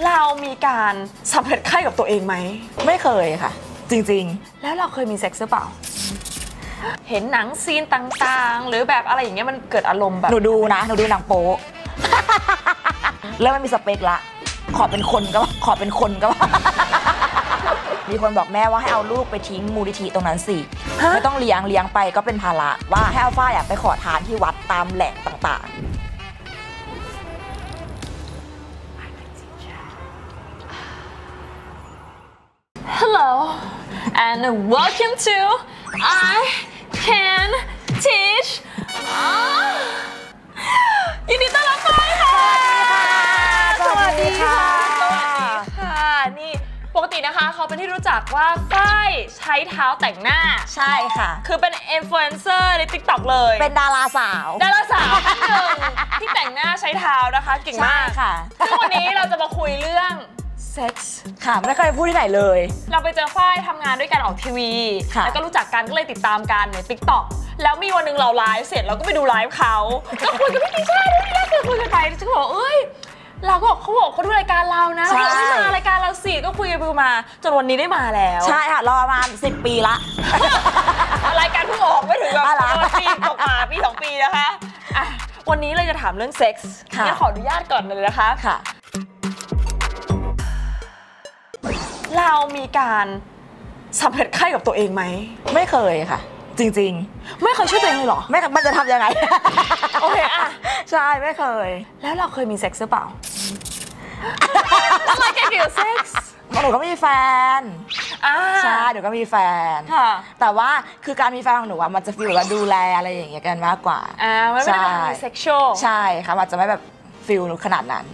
เรามีการสัมผัสไข้กับตัวเองไหมไม่เคยค่ะจริงๆแล้วเราเคยมีเซ็กซ์หรือเปล่าเห็นหนังซีนต่างๆหรือแบบอะไรอย่างเงี้ยมันเกิดอารมณ์แบบหนูดูหนังโป๊แล้วมันมีสเปคละขอเป็นคนก็มีคนบอกแม่ว่าให้เอาลูกไปทิ้งมูลนิธิตรงนั้นสิไม่ต้องเลี้ยงไปก็เป็นภาระว่าให้เอาฝ้ายไปขอทานที่วัดตามแหล่งต่างๆHello and welcome to I Can Teach ยินดีต้อนรับไปค่ะสวัสดีค่ะนี่ปกตินะคะเขาเป็นที่รู้จักว่าฝ้ายใช้เท้าแต่งหน้าใช่ค่ะคือเป็นอินฟลูเอนเซอร์ใน TikTok เลยเป็นดาราสาวท่านหนึ่งที่แต่งหน้าใช้เท้านะคะเก่งมากค่ะซึ่งวันนี้เราจะมาคุยเรื่องเซ็กส์ค่ะไม่เคยพูดที่ไหนเลยเราไปเจอฝ้ายทำงานด้วยกันออกทีวีแล้วก็รู้จักกันก็เลยติดตามกันใน TikTok แล้วมีวันหนึ่งเราไลฟ์เสร็จเราก็ไปดูไลฟ์เขาก็คุยกันพี่ติช่าด้วยนี่คือคุยกันไปฉันก็บอกเราก็บอกเขาดูรายการเรานะเราไม่มารายการเราสิก็คุยกันไปมาจนวันนี้ได้มาแล้วใช่ค่ะรอมา10 ปีละรายการเพิ่งออกไม่ถึงแบบปีกว่าปี2 ปีนะคะวันนี้เราจะถามเรื่องเซ็กส์งั้นขออนุญาตก่อนเลยนะคะค่ะเรามีการสัมผัสไข้กับตัวเองไหมไม่เคยค่ะจริงๆไม่เคยช่วยตัวเองเลยเหรอไม่มันจะทำยังไงโอเคใช่ไม่เคยแล้วเราเคยมีเซ็กซ์หรือเปล่าอะไรเกี่ยวกับเซ็กส์หนูก็มีแฟนใช่หนูก็มีแฟนแต่ว่าคือการมีแฟนของหนูมันจะฟีลว่าดูแลอะไรอย่างเงี้ยกันมากกว่าไม่ได้มีเซ็กชวลใช่ค่ะมันจะไม่แบบฟีลขนาดนั้น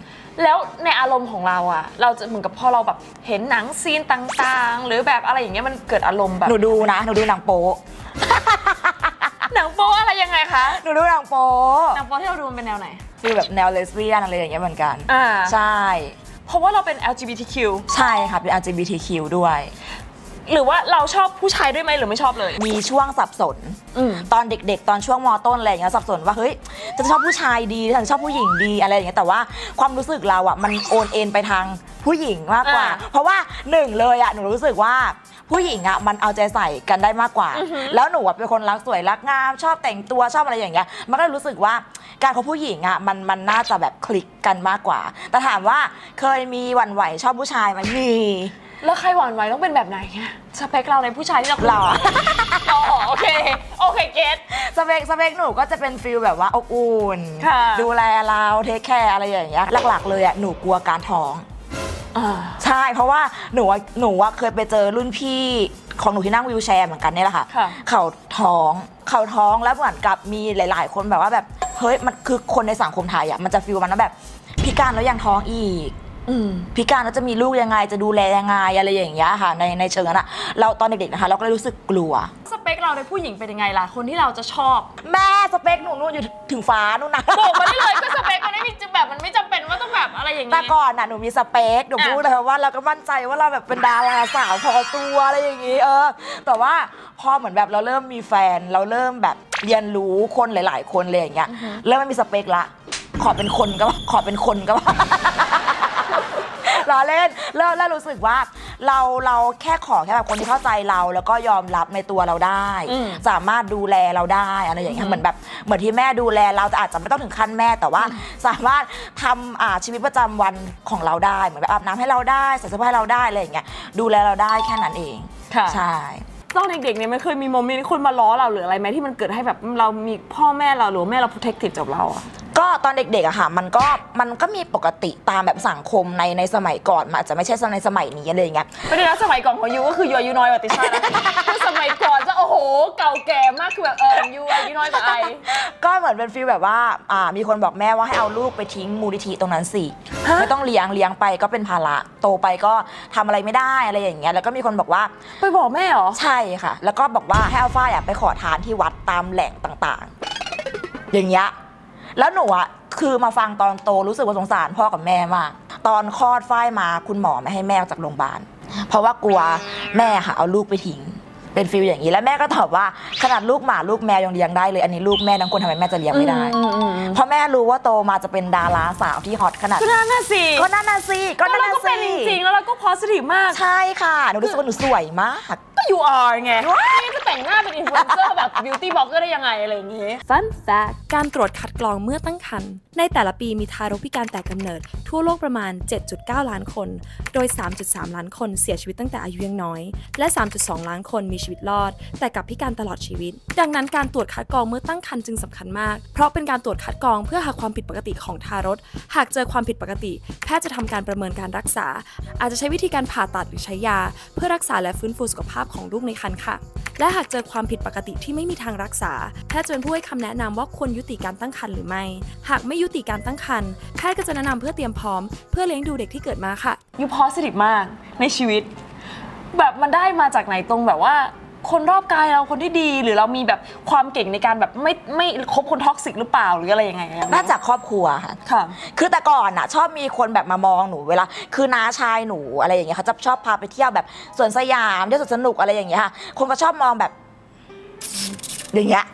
แล้วในอารมณ์ของเราเราจะเหมือนกับพอเราแบบเห็นหนังซีนต่างๆหรือแบบอะไรอย่างเงี้ยมันเกิดอารมณ์แบบหนูดูหนังโป๊หนังโป๊อะไรยังไงคะหนูดูหนังโป๊ที่เราดูมันเป็นแนวไหนฟีลแบบแนวเลสเบี้ยนอะไรอย่างเงี้ยเหมือนกันใช่เพราะว่าเราเป็น LGBTQ ใช่ค่ะเป็น LGBTQ ด้วยหรือว่าเราชอบผู้ชายด้วยไหมหรือไม่ชอบเลยมีช่วงสับสนตอนเด็กๆตอนช่วงม.ต้นอะไรอย่างเงี้ยสับสนว่าเฮ้ยจะชอบผู้ชายดีหรือชอบผู้หญิงดีอะไรอย่างเงี้ยแต่ว่าความรู้สึกเรามันโอนเอ็นไปทางผู้หญิงมากกว่าเพราะว่า1เลยหนูรู้สึกว่าผู้หญิงมันเอาใจใส่กันได้มากกว่าแล้วหนูเป็นคนรักสวยรักงามชอบแต่งตัวชอบอะไรอย่างเงี้ยมันก็รู้สึกว่าการของผู้หญิงมันน่าจะแบบคลิกกันมากกว่าแต่ถามว่าเคยมีหวั่นไหวชอบผู้ชายไหมมีแล้วใครหวั่นไหวต้องเป็นแบบไหนสเปคเราในผู้ชายที่เราหล่อโอเคเก็ตสเปคหนูก็จะเป็นฟีลแบบว่าอบอุ่นดูแลเราเทคแคร์อะไรอย่างเงี้ยหลักๆเลยหนูกลัวการท้องใช่เพราะว่าหนูเคยไปเจอรุ่นพี่ของหนูที่นั่งวีลแชร์เหมือนกันนี่แหละค่ะเขาท้องแล้วเหมือนกับมีหลายๆคนแบบว่าแบบเฮ้ยมันคือคนในสังคมไทยมันจะฟีลมันแบบพิการแล้วยังท้องอีกพิการแล้วจะมีลูกยังไงจะดูแลยังไงอะไรอย่างเงี้ยค่ะในเชิงนั้นเราตอนเด็กๆนะคะเราก็เลยรู้สึกกลัวสเปคเราในผู้หญิงเป็นยังไงล่ะคนที่เราจะชอบแม่สเปคหนูนู่นอยู่ถึงฟ้านู่นนะบอกมาได้เลยก็สเปคมันไม่มีแบบมันไม่จำเป็นว่าต้องแบบอะไรอย่างงี้แต่ก่อนหนูมีสเปคหนูพูดเลยว่าเราก็มั่นใจว่าเราแบบเป็นดาราสาวพอตัวอะไรอย่างงี้แต่ว่าพอเหมือนแบบเราเริ่มมีแฟนเราเริ่มแบบเรียนรู้คนหลายๆคนเลยอย่างเงี้ยเริ่มไม่มีสเปคละขอเป็นคนก็ล้อเล่นแล้วรู้สึกว่าเราแค่ขอแค่แบบคนที่เข้าใจเราแล้วก็ยอมรับในตัวเราได้สามารถดูแลเราได้อะไรอย่างเงี้ยเหมือนที่แม่ดูแลเราอาจจะไม่ต้องถึงขั้นแม่แต่ว่าสามารถทำชีวิตประจำวันของเราได้เหมือนแบบอาบน้ำให้เราได้ใส่เสื้อผ้าให้เราได้อะไรอย่างเงี้ยดูแลเราได้แค่นั้นเองใช่ตอนเด็กๆเนี่ยไม่เคยมีโมเมนต์ที่คนมาล้อเราหรืออะไรไหมที่มันเกิดให้แบบเรามีพ่อแม่เราหรือแม่เรา protective จากเราก็ตอนเด็กๆค่ะมันก็มีปกติตามแบบสังคมในสมัยก่อนมันอาจจะไม่ใช่ในสมัยนี้อะไรอย่างเงี้ยไม่ได้นะสมัยก่อนของยูก็คือยูอายุน้อยกว่าติช่านะคือสมัยก่อนจะโอ้โหเก่าแก่มากคือแบบยูอายุน้อยกว่าก็เหมือนเป็นฟีลแบบว่ามีคนบอกแม่ว่าให้เอาลูกไปทิ้งมูลนิธิตรงนั้นสิไม่ต้องเลี้ยงไปก็เป็นภาระโตไปก็ทำอะไรไม่ได้อะไรอย่างเงี้ยแล้วก็มีคนบอกว่าไปบอกแม่เหรอใช่ค่ะแล้วก็บอกว่าให้เอาฝ้ายไปขอทานที่วัดตามแหล่งต่างๆอย่างเงี้ยแล้วหนูคือมาฟังตอนโตรู้สึกว่าสงสารพ่อกับแม่มากตอนคลอดฝ้ายมาคุณหมอไม่ให้แม่ออกจากโรงพยาบาลเพราะว่ากลัวแม่ค่ะเอาลูกไปทิ้ง เป็นฟิลอย่างนี้แล้วแม่ก็ตอบว่าขนาดลูกหมาลูกแมวยังเลี้ยงได้เลยอันนี้ลูกแม่ทั้งคนทำไมแม่จะเลี้ยงไม่ได้เพราะแม่รู้ว่าโตมาจะเป็นดาราสาวที่ฮอตขนาดก็นั่นน่ะสิก็นั่นน่ะสิก็นั่นน่ะสิเป็นจริงๆแล้วเราก็ positive มากใช่ค่ะหนูรู้สึกว่าหนูสวยมากก็ you are ไงนี่จะแต่งหน้าเป็นอินฟลูเอนเซอร์แบบ beauty blogger ได้ยังไงอะไรอย่างงี้ Fun fact การตรวจคัดกรองเมื่อตั้งครรภ์ในแต่ละปีมีทารกพิการแต่กำเนิดทั่วโลกประมาณ 7.9 ล้านคนโดย 3.3 ล้านคนเสียชีวิตตั้งแต่อายุยังน้อยและ 3.2 ล้านคนมีชีวิตรอดแต่กับพิการตลอดชีวิตดังนั้นการตรวจคัดกรองเมื่อตั้งครรภ์จึงสำคัญมากเพราะเป็นการตรวจคัดกรองเพื่อหาความผิดปกติของทารกหากเจอความผิดปกติแพทย์จะทำการประเมินการรักษาอาจจะใช้วิธีการผ่าตัดหรือใช้ยาเพื่อรักษาและฟื้นฟูสุขภาพของลูกในครรภ์ค่ะและหากเจอความผิดปกติที่ไม่มีทางรักษาแพทย์จะเป็นผู้ให้คำแนะนำว่าควรยุติการตั้งครรภ์หรือไม่หากไม่ยุติการตั้งครรภ์แพทย์ก็จะแนะนำเพื่อเตรียมพร้อมเพื่อเลี้ยงดูเด็กที่เกิดมาค่ะ you positive มากในชีวิตแบบมันได้มาจากไหนตรงแบบว่าคนรอบกายเราคนที่ดีหรือเรามีแบบความเก่งในการแบบไม่คบคนท็อกซิกหรือเปล่าหรืออะไรยังไงน่าจะครอบครัวค่ะคือแต่ก่อนอ่ะชอบมีคนแบบมามองหนูเวลาคือน้าชายหนูอะไรอย่างเงี้ยเขาจะชอบพาไปเที่ยวแบบสวนสยามเที่ยวสวนสนุกอะไรอย่างเงี้ยค่ะคนก็ชอบมองแบบอย่างเงี้ย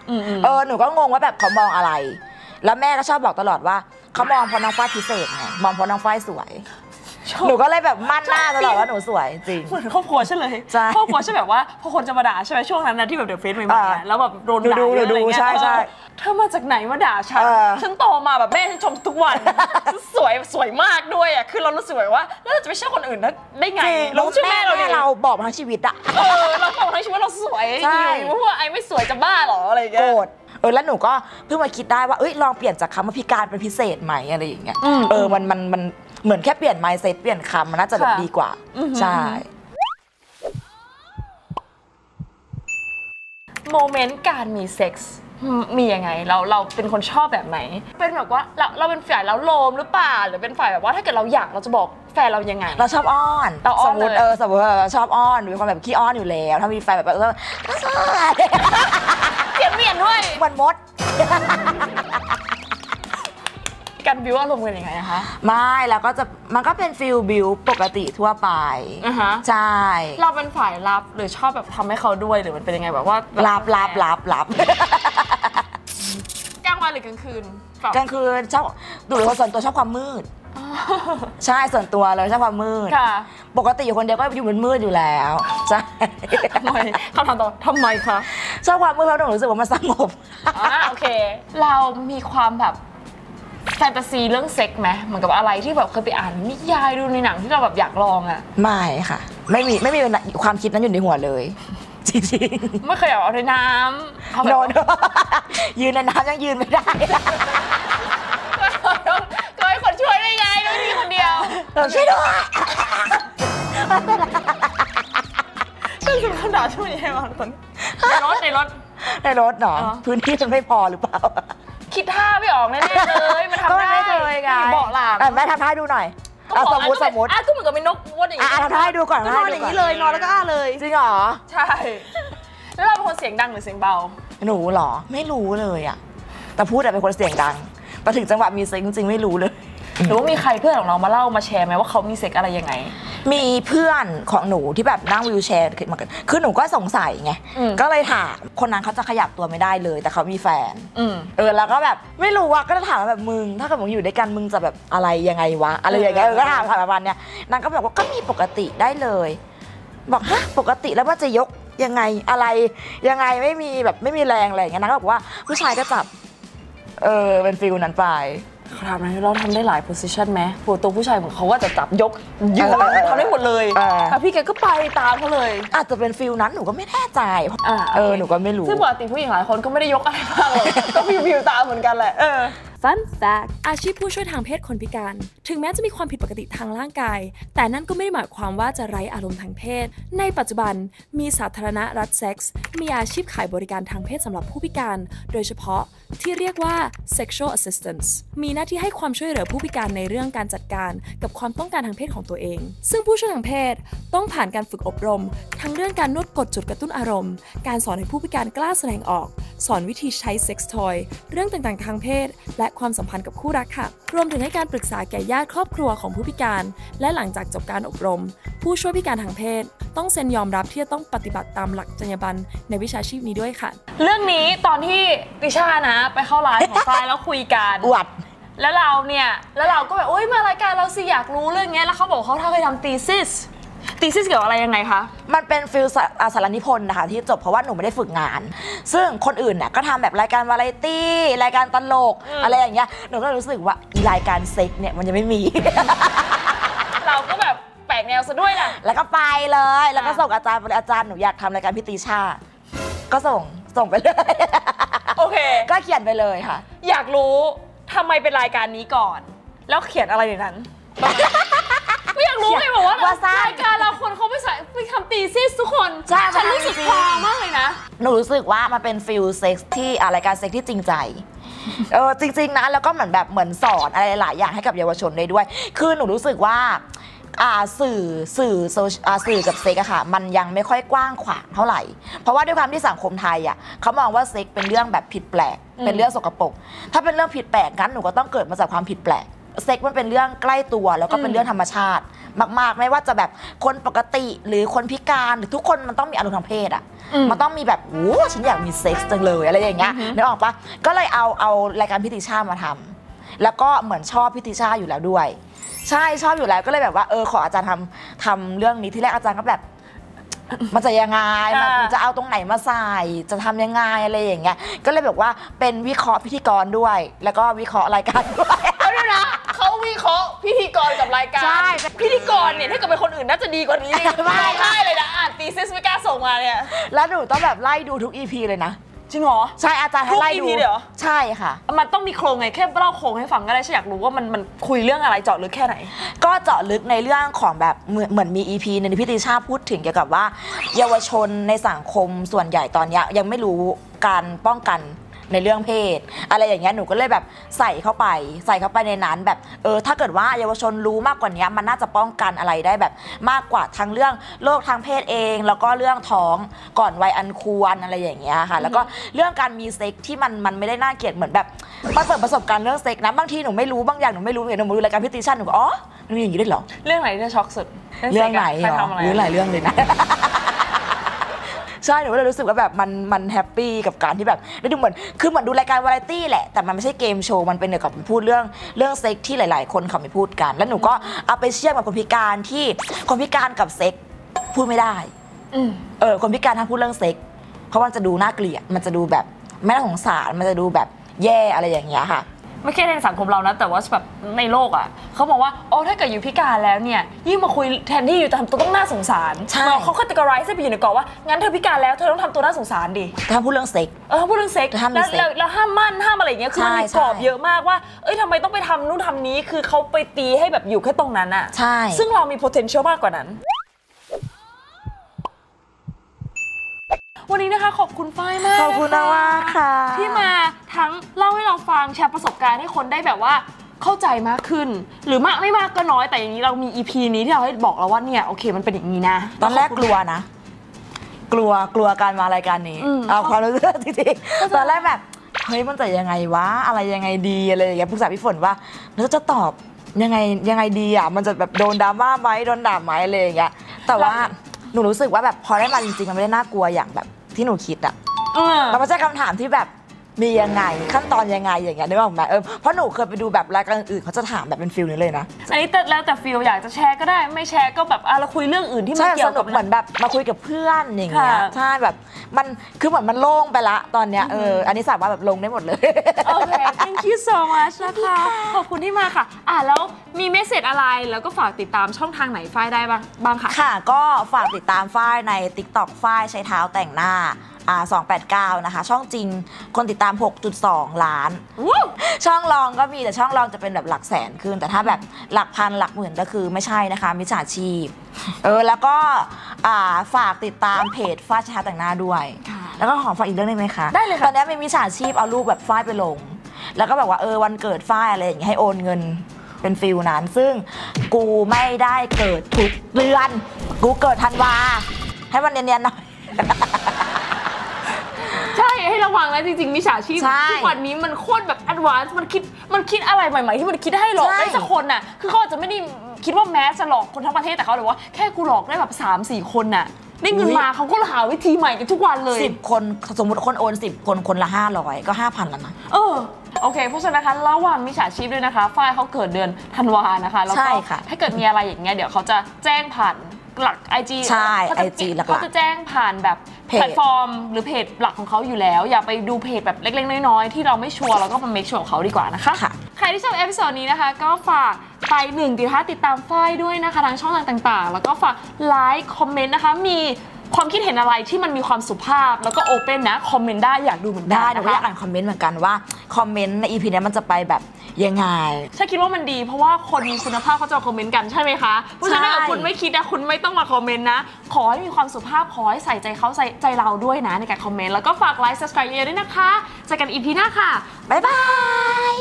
หนูก็งงว่าแบบเขามองอะไรแล้วแม่ก็ชอบบอกตลอดว่าเขามองเพราะน้องฝ้ายพิเศษไงมองเพราะน้องฝ้ายสวยหนูก็เลยแบบมั่นหน้าตลอดว่าหนูสวยจริงเหมือนครอบครัวใช่เลยครอบครัวใช่แบบว่าพอคนจะมาด่าใช่ไหมช่วงนั้นนะที่แบบเดอะเฟซใหม่ๆแล้วแบบโดนด่าอะไรเงี้ยใช่เธอมาจากไหนมาด่าฉันโตมาแบบแม่ฉันชมทุกวันสวยมากด้วยอ่ะคือเรารู้สึกว่าแล้วเราจะไม่ใช่คนอื่นได้ไงเราชื่อแม่เราบอกมาทั้งชีวิตอะเราบอกทั้งชีวิตว่าเราสวยอยู่เพราะว่าไอ้ไม่สวยจะบ้าหรออะไรเงี้ยโกรธแล้วหนูก็เพิ่งมาคิดได้ว่าลองเปลี่ยนจากคำว่าพิการเป็นพิเศษไหมอะไรอย่างเงี้ยมันเหมือนแค่เปลี่ยน mindset เปลี่ยนคำมันน่าจะแบบดีกว่าใช่โมเมนต์การมีเซ็กส์มียังไงเราเป็นคนชอบแบบไหนเป็นแบบว่าเราเป็นฝ่ายแล้วโลมหรือเปล่าหรือเป็นฝ่ายแบบว่าถ้าเกิดเราอยากเราจะบอกแฟนเรายังไงเราชอบอ้อนสมมติชอบอ้อนหรือความแบบขี้อ้อนอยู่แล้วถ้ามีแฟนแบบเปลี่ยนด้วยวันมดการบิวอารมณ์กันยังไงคะไม่แล้วก็จะมันก็เป็นฟิลบิวปกติทั่วไปใช่เราเป็นฝ่ายรับหรือชอบแบบทำให้เขาด้วยหรือมันเป็นยังไงแบบว่ารับกลางวันหรือกลางคืนกลางคืนชอบดูเลยว่าส่วนตัวชอบความมืดใช่ส่วนตัวเลยชอบความมืดปกติอยู่คนเดียวก็อยู่มืดอยู่แล้วใช่ทำไมคำถามต่อทำไมคะชอบความมืดเพราะหนูรู้สึกว่ามันสงบโอเคเรามีความแบบแฟนตาซีเรื่องเซ็กไหมเหมือนกับอะไรที่แบบเคยไปอ่านนิยายดูในหนังที่เราแบบอยากลองอ่ะไม่ค่ะไม่มีความคิดนั้นอยู่ในหัวเลยจริงๆไม่เคยเอาในน้ำโดนยืนในน้ำยังยืนไม่ได้ก็ให้คนช่วยได้ไงไม่มีคนเดียวช่วยด้วยฉันสุดขนาดช่วยยังไงวะตอนในรถเหรอพื้นที่มันไม่พอหรือเปล่าคิดท่าไม่ออกแน่ๆเลยมันทำได้เบาะหลังแม่ทำท่าดูหน่อยสมมติก็เหมือนกับเป็นนกวนอย่างนี้ทำท่าดูก่อนนอนอย่างนี้เลยนอนแล้วก็เลยจริงเหรอใช่แล้วเราเป็นคนเสียงดังหรือเสียงเบาหนูเหรอไม่รู้เลยอ่ะแต่พูดแต่เป็นคนเสียงดังพอถึงจังหวะมีเซ็กจริงๆไม่รู้เลยหรือว่ามีใครเพื่อนของเรามาเล่ามาแชร์ไหมว่าเขามีเซ็กอะไรยังไงมีเพื่อนของหนูที่แบบนั่งวีลแชร์คือหนูก็สงสัยไงก็เลยถามคนนั้นเขาจะขยับตัวไม่ได้เลยแต่เขามีแฟนแล้วก็แบบไม่รู้ว่าก็จะถามแบบมึงถ้าเกิดมึงอยู่ด้วยกันมึงจะแบบอะไรยังไงวะอะไรอย่างเงี้ยก็ถามประมาณเนี้ยนางก็บอกว่าก็มีปกติได้เลยบอกฮะปกติแล้วว่าจะยกยังไงอะไรยังไงไม่มีแบบไม่มีแรงอะไรอย่างเงี้ยนางก็บอกว่าผู้ชายก็จับเป็นฟิลนั้นไปถามเราทำได้หลายโพสิชันไหมตัวผู้ชายของเขาว่าจะจับยกยืนทำได้หมดเลยแต่พี่แกก็ไปตามเขาเลยอาจจะเป็นฟิลนั้นหนูก็ไม่แน่ใจหนูก็ไม่รู้ซึ่งปกติผู้หญิงหลายคนก็ไม่ได้ยกอะไรมากเลยก็ฟิวตามเหมือนกันแหละFun fact อาชีพผู้ช่วยทางเพศคนพิการถึงแม้จะมีความผิดปกติทางร่างกายแต่นั่นก็ไม่ได้หมายความว่าจะไร้อารมณ์ทางเพศในปัจจุบันมีสาธารณรัฐเซ็กส์มีอาชีพขายบริการทางเพศสำหรับผู้พิการโดยเฉพาะที่เรียกว่า sexual assistance มีหน้าที่ให้ความช่วยเหลือผู้พิการในเรื่องการจัดการกับความต้องการทางเพศของตัวเองซึ่งผู้ช่วยทางเพศต้องผ่านการฝึกอบรมทั้งเรื่องการนวดกดจุดกระตุ้นอารมณ์การสอนให้ผู้พิการกล้าแสดงออกสอนวิธีใช้เซ็กส์ทอยเรื่องต่างๆทางเพศและความสัมพันธ์กับคู่รักค่ะรวมถึงให้การปรึกษาแก่ญาติครอบครัวของผู้พิการและหลังจากจบการอบรมผู้ช่วยพิการทางเพศ ต้องเซ็นยอมรับที่จะต้องปฏิบัติตามหลักจรรยาบรรณในวิชาชีพนี้ด้วยค่ะเรื่องนี้ตอนที่ติช่านะไปเข้าไลฟ์ของฝ้ายแล้วคุยกันอวดแล้วเราก็แบบโอ๊ยมารายการเราสิอยากรู้เรื่องนี้แล้วเขาบอกเขาเคยทำตีซิสเกี่ยวอะไรยังไงคะมันเป็นฟิลสารนิพนธ์นะคะที่จบเพราะว่าหนูไม่ได้ฝึกงานซึ่งคนอื่นเนี่ยก็ทำแบบรายการวาไรตี้รายการตลกอะไรอย่างเงี้ยหนูก็รู้สึกว่ารายการเซ็กเนี่ยมันยังไม่มี เราก็แบบแปลกแนวซะด้วยนะแล้วก็ไปเลยแล้วก็ส่งอาจารย์หนูอยากทำรายการพี่ติช่าก็ส่งไปเลยโอเคก็เขียนไปเลยค่ะอยากรู้ทำไมเป็นรายการนี้ก่อนแล้วเขียนอะไรในนั้นไม่อยากรู้ไงบอกว่ารายการเราคนเขาไปทำตีซิสทุกคนฉันรู้สึกพอมากเลยนะหนูรู้สึกว่ามันเป็นฟิลเซ็กซ์ที่รายการเซ็กซ์ที่จริงใจจริงๆนะแล้วก็เหมือนสอนอะไรหลายอย่างให้กับเยาวชนได้ด้วยคือหนูรู้สึกว่าสื่อกับเซ็กอะค่ะมันยังไม่ค่อยกว้างขวางเท่าไหร่เพราะว่าด้วยความที่สังคมไทยอะเขามองว่าเซ็กเป็นเรื่องแบบผิดแปลกเป็นเรื่องสกปรกถ้าเป็นเรื่องผิดแปลกงั้นหนูก็ต้องเกิดมาจากความผิดแปลกเซ็กมันเป็นเรื่องใกล้ตัวแล้วก็เป็นเรื่องธรรมชาติมากๆไม่ว่าจะแบบคนปกติหรือคนพิการหรือทุกคนมันต้องมีอารมณ์ทางเพศอะมันต้องมีแบบโอ้ฉันอยากมีเซ็กซ์จังเลยอะไรอย่างเงี้ยนึกออกปะก็เลยเอารายการพิติช่ามาทำแล้วก็เหมือนชอบพิติช่าอยู่แล้วด้วยใช่ชอบอยู่แล้วก็เลยแบบว่าขออาจารย์ทำเรื่องนี้ที่แรกอาจารย์ก็แบบมันจะยังไงมันจะเอาตรงไหนมาใส่จะทำยังไงอะไรอย่างเงี้ยก็เลยแบบว่าเป็นวิเคราะห์พิธีกรด้วยแล้วก็วิเคราะห์รายการด้วยเอาด้วยนะเขาวิเคราะห์พิธีกรกับรายการใช่พิธีกรเนี่ยถ้าเกิดเป็นคนอื่นน่าจะดีกว่านี้ไม่ได้เลยนะตีซิสไม่กล้าส่งมาเนี่ยแล้วหนูต้องแบบไล่ดูทุก EP เลยนะจริงเหรอใช่อาจารย์ให้ไล่ดูใช่ค่ะมันต้องมีโครงไงแค่เล่าโครงให้ฟังก็ได้ฉันอยากรู้ว่ามันคุยเรื่องอะไรเจาะลึกแค่ไหนก็เจาะลึกในเรื่องของแบบเหมือนมี EP นึงที่พี่ติช่าพูดถึงเกี่ยวกับว่าเยาวชนในสังคมส่วนใหญ่ตอนนี้ยังไม่รู้การป้องกันในเรื่องเพศอะไรอย่างเงี้ยหนูก็เลยแบบใส่เข้าไปในนั้นแบบถ้าเกิดว่าเยาวชนรู้มากกว่านี้มันน่าจะป้องกันอะไรได้แบบมากกว่าทั้งเรื่องโรคทางเพศเองแล้วก็เรื่องท้องก่อนวัยอันควรอะไรอย่างเงี้ยค่ะแล้วก็เรื่องการมีเซ็กที่มันไม่ได้น่าเกลียดเหมือนแบบมาเปิดประสบการณ์เรื่องเซ็กนะบางทีหนูไม่รู้บางอย่างหนูไม่รู้เห็นหนูดูรายการพิติชั่นหนูก็อ๋อมันมีอย่างนี้ด้วยเหรอเรื่องไหนที่ช็อกสุดเรื่องไหนหรือหลายเรื่องเลยนะใช่หนูก็เลยรู้สึกว่าแบบมันแฮปปี้กับการที่แบบได้ดูเหมือนดูรายการวาไรตี้แหละแต่มันไม่ใช่เกมโชว์มันเป็นเกี่ยวกับพูดเรื่องเซ็กที่หลายๆคนเขาไม่พูดกันแล้วหนูก็เอาไปเชื่อมกับคนพิการที่คนพิการกับเซ็กพูดไม่ได้คนพิการถ้าพูดเรื่องเซ็กเพราะมันจะดูน่าเกลียดมันจะดูแบบไม่น่าสงสารมันจะดูแบบแย่อะไรอย่างเงี้ยค่ะไม่แค่ในสังคมเรานะแต่ว่าแบบในโลกอ่ะเขาบอกว่าโอ้ถ้าเกิดอยู่พิการแล้วเนี่ยยิ่งมาคุยแทนที่อยู่ทำตัวต้องน่าสงสารเขาคัตกอไรซ์ไปอยู่ในกรอบว่างั้นเธอพิการแล้วเธอต้องทำตัวน่าสงสารดิถ้าพูดเรื่องเซ็กพูดเรื่องเซ็กแล้วห้ามมั่นห้ามอะไรอย่างเงี้ยคือมันมีกรอบเยอะมากว่าทำไมต้องไปทำนู่นทำนี้คือเขาไปตีให้แบบอยู่แค่ตรงนั้นอ่ะใช่ซึ่งเรามี potential มากกว่านั้นวันนี้นะคะขอบคุณฝ้ายมากขอบคุณมากค่ะที่มาทั้งเล่าให้เราฟังแชร์ประสบการณ์ให้คนได้แบบว่าเข้าใจมากขึ้นหรือมากไม่มากก็น้อยแต่อย่างนี้เรามี EP นี้ที่เราให้บอกเราว่าเนี่ยโอเคมันเป็นอย่างนี้นะตอนแรกกลัวนะกลัวการมารายการนี้เอาความรู้สึกจริงๆตอนแรกแบบเฮ้ยมันจะยังไงวะอะไรยังไงดีอะไรอย่างเงี้ยปรึกษาพี่ฝนว่าเราจะตอบยังไงดีอ่ะมันจะแบบโดนดราม่าไหมโดนด่าไหมอะไรอย่างเงี้ยแต่ว่าหนูรู้สึกว่าแบบพอได้มาจริงๆมันไม่ได้น่ากลัวอย่างแบบที่หนูคิดอ่ะมันไม่ใช่คำถามที่แบบมียังไงขั้นตอนยังไงอย่างเงี้ยนึกออกไหมเพราะหนูเคยไปดูแบบรายการอื่นเขาจะถามแบบเป็นฟิลนี้เลยนะอันนี้แล้วแต่ฟิลอยากจะแชร์ก็ได้ไม่แชร์ก็แบบเราคุยเรื่องอื่นที่มันเกี่ยวกับเหมือนแบบมาคุยกับเพื่อนอย่างเงี้ยใช่แบบมันคือเหมือนมันโล่งไปละตอนเนี้ยอันนี้สามารถแบบลงได้หมดเลยโอเค thank you so much นะคะขอบคุณที่มาค่ะแล้วมีเมสเสจอะไรแล้วก็ฝากติดตามช่องทางไหนฝ้ายได้บ้างค่ะค่ะก็ฝากติดตามฝ้ายใน TikTok ฝ้ายใช้เท้าแต่งหน้า289นะคะช่องจริงคนติดตาม 6.2 ล้านช่องรองก็มีแต่ช่องรองจะเป็นแบบหลักแสนขึ้นแต่ถ้าแบบหลักพันหลักหมื่นก็คือไม่ใช่นะคะมิจฉาชีพแล้วก็ฝากติดตามเพจฝ้ายใช้เท้าแต่งหน้าด้วยแล้วก็ขอฝากอีกเรื่องนึงไหมคะได้เลยค่ะตอนนี้มีมิจฉาชีพเอารูปแบบฝ้ายไปลงแล้วก็แบบว่าวันเกิดฝ้ายอะไรอย่างเงี้ยให้โอนเงินเป็นฟิลนั้นซึ่งกูไม่ได้เกิดทุกเดือนกูเกิดธันวาให้มันเนียนๆหน่อยใช่ให้ระวังนะจริงๆมิจฉาชีพทุกวันนี้มันโคตรแบบแอดวานซ์มันคิดอะไรใหม่ๆที่มันคิดให้หลอกได้สักคนน่ะคือเขาอาจจะไม่ได้ คิดว่าแม้จะหลอกคนทั้งประเทศแต่เขาเลยว่าแค่กูหลอกได้แบบ 3-4 คนน่ะได้เงินมาเขาก็หาวิธีใหม่กันทุกวันเลย10 คนสมมติคนโอน10 คนคนละ500ก็ 5,000แล้วนะโอเคเพราะฉะนั้นนะคะระวังมิจฉาชีพด้วยนะคะฝ้ายเขาเกิดเดือนธันวานะคะแล้วก็ถ้าเกิดมีอะไรอย่างเงี้ยเดี๋ยวเขาจะแจ้งผ่านหลัก IG ใช่ IG หลักเขาจะแจ้งผ่านแบบแพลตฟอร์มหรือเพจหลักของเขาอยู่แล้วอย่าไปดูเพจแบบเล็กๆน้อยๆที่เราไม่ชัวร์แล้วก็มาเมคชัวร์ของเขาดีกว่านะคะใครที่ชอบเอพิโซดนี้นะคะก็ฝากไปติดตามฝ้ายด้วยนะคะทางช่องทางต่างๆแล้วก็ฝากไลค์คอมเมนต์นะคะมีความคิดเห็นอะไรที่มันมีความสุภาพแล้วก็โอเพ่นนะคอมเมนต์ได้อยากดูเหมือนกันได้หนูอยากอ่านคอมเมนต์เหมือนกันว่าคอมเมนต์ใน EP นี้มันจะไปแบบยังไงฉันคิดว่ามันดีเพราะว่าคนมีคุณภาพเขาจะคอมเมนต์กันใช่ไหมคะเพราะฉะนั้นถ้าคุณไม่คิดนะคุณไม่ต้องมาคอมเมนต์นะขอให้มีความสุภาพขอให้ใส่ใจเขาใส่ใจเราด้วยนะในการคอมเมนต์แล้วก็ฝากไลค์ subscribe เยอะๆด้วยนะคะเจอกัน EP หน้าค่ะบ๊ายบาย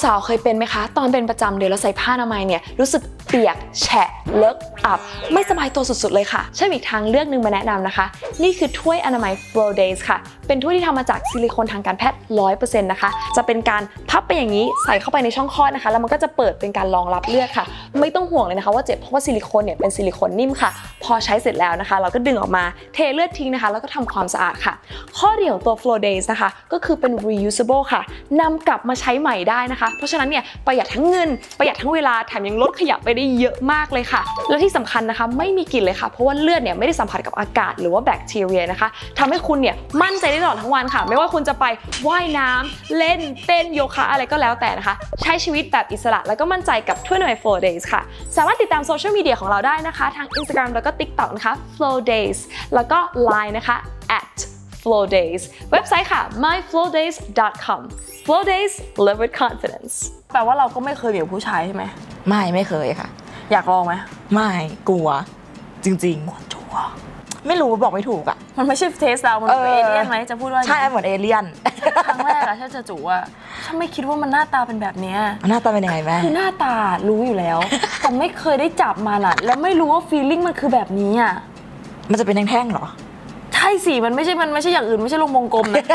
สาวๆเคยเป็นไหมคะตอนเป็นประจำเดือนแล้วใส่ผ้าอนามัยเนี่ยรู้สึกเปียกแฉะเลอะอับไม่สบายตัวสุดๆเลยค่ะใช่อีกทางเลือกนึงมาแนะนำนะคะนี่คือถ้วยอนามัย Flow Days ค่ะเป็นถ้วยที่ทำมาจากซิลิโคนทางการแพทย์ 100% นะคะจะเป็นการพับไปอย่างนี้ใส่เข้าไปในช่องคลอดนะคะแล้วมันก็จะเปิดเป็นการรองรับเลือดค่ะไม่ต้องห่วงเลยนะคะว่าเจ็บเพราะว่าซิลิโคนเนี่ยเป็นซิลิโคนนิ่มค่ะพอใช้เสร็จแล้วนะคะเราก็ดึงออกมาเทเลือดทิ้งนะคะแล้วก็ทำความสะอาดค่ะข้อดีของตัว Flow Days นะคะก็คือเป็น reusable ค่ะนำกลับมาใช้ใหม่ได้นะคะเพราะฉะนั้นเนี่ยประหยัดทั้งเงินประหยัดทั้งเวลาแถมยังลดขยะไปได้เยอะมากเลยค่ะและที่สำคัญนะคะไม่มีกลิ่นเลยค่ะเพราะว่าเลือดเนี่ยไม่ได้สัมผัสกับอากาศหรือว่าแบคทีเรียนะคะทำให้คุณเนี่ยมั่นใจได้ตลอดทั้งวันค่ะไม่ว่าคุณจะไปว่ายน้ำเล่นเต้นโยคะอะไรก็แล้วแต่นะคะใช้ชีวิตแบบอิสระแล้วก็มั่นใจกับถ้วยอนามัย Flow Days ค่ะสามารถติดตามโซเชียลมีเดียของเราได้นะคะทาง Instagram แล้วก็ TikTok นะคะ Flow Days แล้วก็ Line นะคะ @Flow Days เว็บไซต์ค่ะ myflowdays.com Flow Days live with confidence แปลว่าเราก็ไม่เคยมีผู้ชายใช่ไหมไม่เคยค่ะอยากลองไหมไม่กลัวจริงๆชัวไม่รู้บอกไม่ถูกอ่ะมันไม่ใช่เทสเรามันเป็นเอเลี่ยนไหมจะพูดว่าใช่เหมือนเอเลี่ยนครั้งแรกอะฉันจะจู่อะฉันไม่คิดว่ามันหน้าตาเป็นแบบนี้หน้าตาเป็นยังไงแม่คือหน้าตารู้อยู่แล้วแต่ไม่เคยได้จับมันอะแล้วไม่รู้ว่าฟีลลิ่งมันคือแบบนี้อะมันจะเป็นแท่งๆหรอใช่สิมันไม่ใช่อย่างอื่นไม่ใช่ลงวงกลมนะ